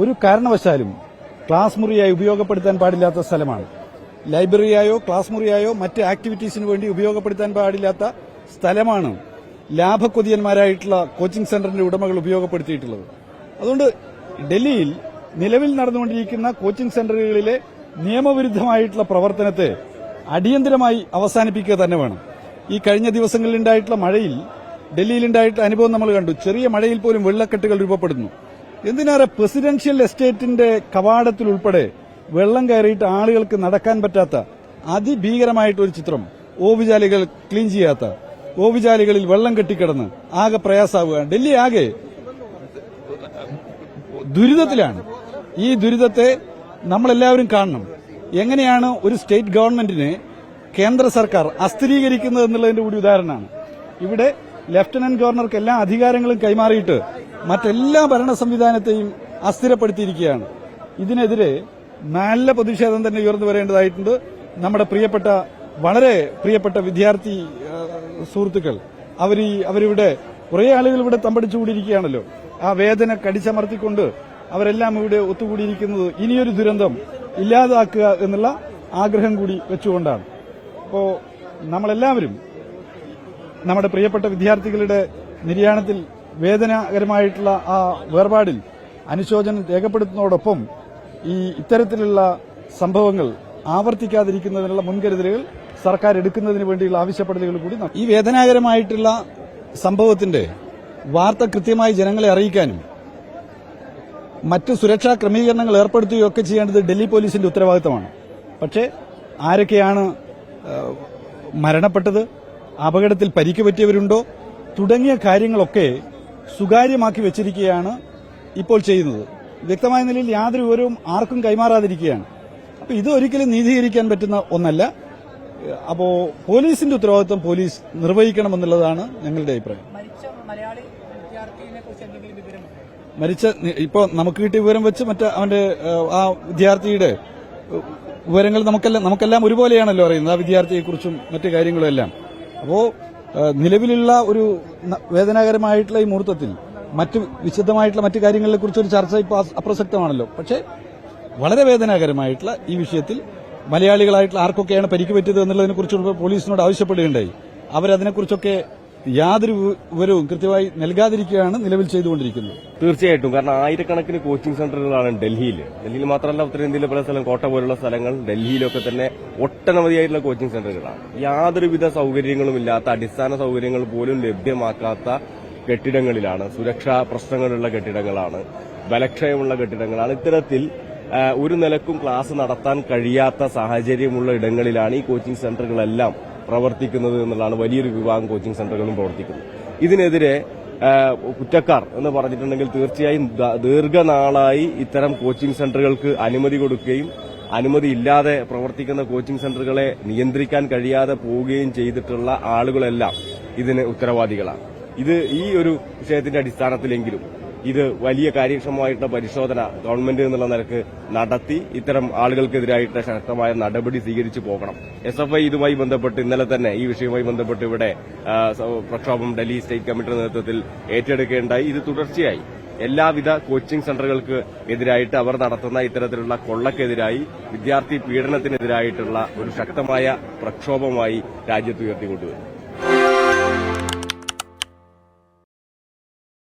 ഒരു കാരണവശാലും ക്ലാസ് മുറിയായി ഉപയോഗപ്പെടുത്താൻ പാടില്ലാത്ത സ്ഥലമാണ്. ലൈബ്രറിയായോ ക്ലാസ് മുറിയായോ മറ്റ് ആക്ടിവിറ്റീസിന് വേണ്ടി ഉപയോഗപ്പെടുത്താൻ പാടില്ലാത്ത സ്ഥലമാണ് ലാഭക്കൊതിയന്മാരായിട്ടുള്ള കോച്ചിംഗ് സെന്ററിന്റെ ഉടമകൾ ഉപയോഗപ്പെടുത്തിയിട്ടുള്ളത്. അതുകൊണ്ട് ഡൽഹിയിൽ നിലവിൽ നടന്നുകൊണ്ടിരിക്കുന്ന കോച്ചിംഗ് സെന്ററുകളിലെ നിയമവിരുദ്ധമായിട്ടുള്ള പ്രവർത്തനത്തെ അടിയന്തരമായി അവസാനിപ്പിക്കുക തന്നെ വേണം. ഈ കഴിഞ്ഞ ദിവസങ്ങളിലുണ്ടായിട്ടുള്ള മഴയിൽ ഡൽഹിയിലുണ്ടായിട്ടുള്ള അനുഭവം നമ്മൾ കണ്ടു. ചെറിയ മഴയിൽ പോലും വെള്ളക്കെട്ടുകൾ രൂപപ്പെടുന്നു. എന്തിനേറെ പ്രസിഡൻഷ്യൽ എസ്റ്റേറ്റിന്റെ കവാടത്തിൽ ഉൾപ്പെടെ വെള്ളം കയറിയിട്ട് ആളുകൾക്ക് നടക്കാൻ പറ്റാത്ത അതിഭീകരമായിട്ടൊരു ചിത്രം. ഓവുചാലുകൾ ക്ലീൻ ചെയ്യാത്ത, ഓവുചാലുകളിൽ വെള്ളം കെട്ടിക്കിടന്ന് ആകെ പ്രയാസമാവുകയാണ്. ഡൽഹി ആകെ ദുരിതത്തിലാണ്. ഈ ദുരിതത്തെ നമ്മളെല്ലാവരും കാണണം. എങ്ങനെയാണ് ഒരു സ്റ്റേറ്റ് ഗവൺമെന്റിനെ കേന്ദ്ര സർക്കാർ അസ്ഥിരീകരിക്കുന്നത് എന്നുള്ളതിന്റെ കൂടി ഉദാഹരണമാണ്. ഇവിടെ ലഫ്റ്റനന്റ് ഗവർണർക്ക് എല്ലാ അധികാരങ്ങളും കൈമാറിയിട്ട് മറ്റെല്ലാ ഭരണ സംവിധാനത്തെയും അസ്ഥിരപ്പെടുത്തിയിരിക്കുകയാണ്. ഇതിനെതിരെ നല്ല പ്രതിഷേധം തന്നെ ഉയർന്നു വരേണ്ടതായിട്ടുണ്ട്. നമ്മുടെ വളരെ പ്രിയപ്പെട്ട വിദ്യാർത്ഥി സുഹൃത്തുക്കൾ അവരിവിടെ കുറെ ആളുകൾ ഇവിടെ തമ്പടിച്ചുകൂടിയിരിക്കുകയാണല്ലോ. ആ വേദന കടിച്ചമർത്തിക്കൊണ്ട് അവരെല്ലാം ഇവിടെ ഒത്തുകൂടിയിരിക്കുന്നത് ഇനിയൊരു ദുരന്തം ഇല്ലാതാക്കുക എന്നുള്ള ആഗ്രഹം കൂടി വെച്ചുകൊണ്ടാണ്. അപ്പോ നമ്മളെല്ലാവരും നമ്മുടെ പ്രിയപ്പെട്ട വിദ്യാർത്ഥികളുടെ നിര്യാണത്തിൽ വേദനാകരമായിട്ടുള്ള ആ വേർപാടിൽ അനുശോചനം രേഖപ്പെടുത്തുന്നതോടൊപ്പം ഇത്തരത്തിലുള്ള സംഭവങ്ങൾ ആവർത്തിക്കാതിരിക്കുന്നതിനുള്ള മുൻകരുതലുകൾ സർക്കാർ എടുക്കുന്നതിന് വേണ്ടിയുള്ള ആവശ്യപ്പെടലുകൾ കൂടി ഈ വേദനാകരമായിട്ടുള്ള സംഭവത്തിന്റെ വാർത്ത കൃത്യമായി ജനങ്ങളെ അറിയിക്കാനും മറ്റ് സുരക്ഷാ ക്രമീകരണങ്ങൾ ഏർപ്പെടുത്തുകയൊക്കെ ചെയ്യേണ്ടത് ഡൽഹി പോലീസിന്റെ ഉത്തരവാദിത്തമാണ്. പക്ഷേ ആരൊക്കെയാണ് മരണപ്പെട്ടത്, അപകടത്തിൽ പരിക്ക് പറ്റിയവരുണ്ടോ തുടങ്ങിയ കാര്യങ്ങളൊക്കെ സ്വകാര്യമാക്കി വെച്ചിരിക്കുകയാണ് ഇപ്പോൾ ചെയ്യുന്നത്. വ്യക്തമായ നിലയിൽ യാതൊരു വിവരവും ആർക്കും കൈമാറാതിരിക്കുകയാണ്. അപ്പൊ ഇത് ഒരിക്കലും നീതീകരിക്കാൻ പറ്റുന്ന ഒന്നല്ല. അപ്പോ പോലീസിന്റെ ഉത്തരവാദിത്വം പോലീസ് നിർവഹിക്കണമെന്നുള്ളതാണ് ഞങ്ങളുടെ അഭിപ്രായം. ഇപ്പോ നമുക്ക് കിട്ടിയ വിവരം വെച്ച് അവന്റെ ആ വിദ്യാർത്ഥിയുടെ വിവരങ്ങൾ നമുക്കെല്ലാം ഒരുപോലെയാണല്ലോ അറിയുന്നത്, ആ വിദ്യാർത്ഥിയെക്കുറിച്ചും മറ്റു കാര്യങ്ങളും എല്ലാം. അപ്പോ നിലവിലുള്ള ഒരു വേദനാകരമായിട്ടുള്ള ഈ മുഹൂർത്തത്തിൽ വിശദമായിട്ടുള്ള മറ്റു കാര്യങ്ങളെ കുറിച്ചൊരു ചർച്ച ഇപ്പോൾ അപ്രസക്തമാണല്ലോ. പക്ഷേ വളരെ വേദനാകരമായിട്ടുള്ള ഈ വിഷയത്തിൽ മലയാളികളായിട്ടുള്ള ആർക്കൊക്കെയാണ് പരിക്ക് പറ്റിയത് എന്നുള്ളതിനെക്കുറിച്ച് പോലീസിനോട് ആവശ്യപ്പെടുകയുണ്ടായി. അവരതിനെക്കുറിച്ചൊക്കെ യാതൊരു വിവരവും കൃത്യമായി നൽകാതിരിക്കുകയാണ് നിലവിൽ ചെയ്തുകൊണ്ടിരിക്കുന്നത്. തീർച്ചയായിട്ടും. കാരണം ആയിരക്കണക്കിന് കോച്ചിംഗ് സെന്ററുകളാണ് ഡൽഹിയിൽ മാത്രമല്ല ഉത്തരേന്ത്യയിലെ പല സ്ഥലം, കോട്ട പോലുള്ള സ്ഥലങ്ങൾ, ഡൽഹിയിലൊക്കെ തന്നെ ഒട്ടനവധിയായിട്ടുള്ള കോച്ചിംഗ് സെന്ററുകളാണ്. യാതൊരുവിധ സൌകര്യങ്ങളുമില്ലാത്ത, അടിസ്ഥാന സൌകര്യങ്ങൾ പോലും ലഭ്യമാക്കാത്ത കെട്ടിടങ്ങളിലാണ്, സുരക്ഷാ പ്രശ്നങ്ങളുള്ള കെട്ടിടങ്ങളാണ്, ബലക്ഷയമുള്ള കെട്ടിടങ്ങളാണ്. ഇത്തരത്തിൽ ഒരു നിലക്കും ക്ലാസ് നടത്താൻ കഴിയാത്ത സാഹചര്യമുള്ള ഇടങ്ങളിലാണ് ഈ കോച്ചിംഗ് സെന്ററുകളെല്ലാം പ്രവർത്തിക്കുന്നത് എന്നുള്ളതാണ് വലിയൊരു വിഭാഗം കോച്ചിംഗ് സെന്ററുകളും പ്രവർത്തിക്കുന്നത്. ഇതിനെതിരെ കുറ്റക്കാർ എന്ന് പറഞ്ഞിട്ടുണ്ടെങ്കിൽ തീർച്ചയായും ദീർഘനാളായി ഇത്തരം കോച്ചിംഗ് സെന്ററുകൾക്ക് അനുമതി കൊടുക്കുകയും അനുമതിയില്ലാതെ പ്രവർത്തിക്കുന്ന കോച്ചിംഗ് സെന്ററുകളെ നിയന്ത്രിക്കാൻ കഴിയാതെ പോവുകയും ചെയ്തിട്ടുള്ള ആളുകളെല്ലാം ഇതിന് ഉത്തരവാദികളാണ്. ഈ ഒരു വിഷയത്തിന്റെ അടിസ്ഥാനത്തിലെങ്കിലും ഇത് വലിയ കാര്യക്ഷമമായിട്ടുള്ള പരിശോധന ഗവൺമെന്റ് എന്നുള്ള നിലക്ക് നടത്തി ഇത്തരം ആളുകൾക്കെതിരായിട്ട് ശക്തമായ നടപടി സ്വീകരിച്ചു പോകണം. SFI ഇതുമായി ബന്ധപ്പെട്ട് ഇന്നലെ തന്നെ ഈ വിഷയവുമായി ബന്ധപ്പെട്ട് ഇവിടെ പ്രക്ഷോഭം ഡൽഹി സ്റ്റേറ്റ് കമ്മിറ്റിയുടെ നേതൃത്വത്തിൽ ഏറ്റെടുക്കുകയുണ്ടായി. ഇത് തുടർച്ചയായി എല്ലാവിധ കോച്ചിംഗ് സെന്ററുകൾക്ക് എതിരായിട്ട് അവർ നടത്തുന്ന ഇത്തരത്തിലുള്ള കൊള്ളക്കെതിരായി, വിദ്യാർത്ഥി പീഡനത്തിനെതിരായിട്ടുള്ള ഒരു ശക്തമായ പ്രക്ഷോഭമായി രാജ്യത്ത് ഉയർത്തിക്കൊണ്ടുവരും.